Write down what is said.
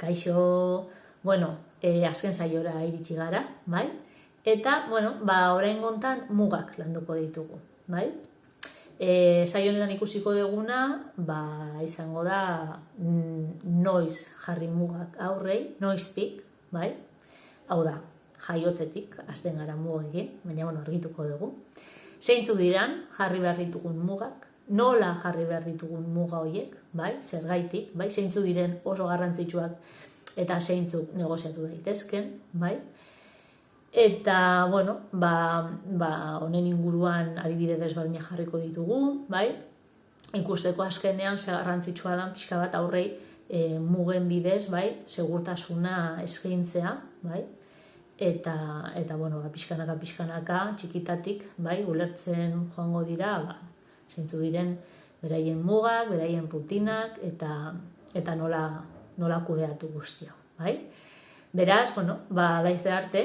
Kaixo, azken saiora iritsi gara, bai? Eta, orain gontan mugak landuko ditugu, bai? Saio honetan ikusiko duguna, izango da noiz jarri mugak aurrei, noiztik, bai? Hau da, jaiotzetik, hasten gara mugekin, baina argituko dugu. Zeintzuk diran jarri behar ditugun mugak, nola jarri behar ditugun muga horiek, bai? Zergaitik, bai? Zeintzuk diren oso garrantzitsuak eta zeintzuk negoziatu daitezken, bai? Eta, honen inguruan adibide desberdinak jarriko ditugu, bai? Ikusteko azkenean ze garrantzitsua da pixka bat aurrei mugen bidez, bai? Segurtasuna eskaintzea, bai? Eta pixkanaka, txikitatik, bai? Ulertzen joango dira, zeintzuk diren beraien mugak, beraien rutinak eta nola kudeatu guztia, bai? Beraz, laizte arte,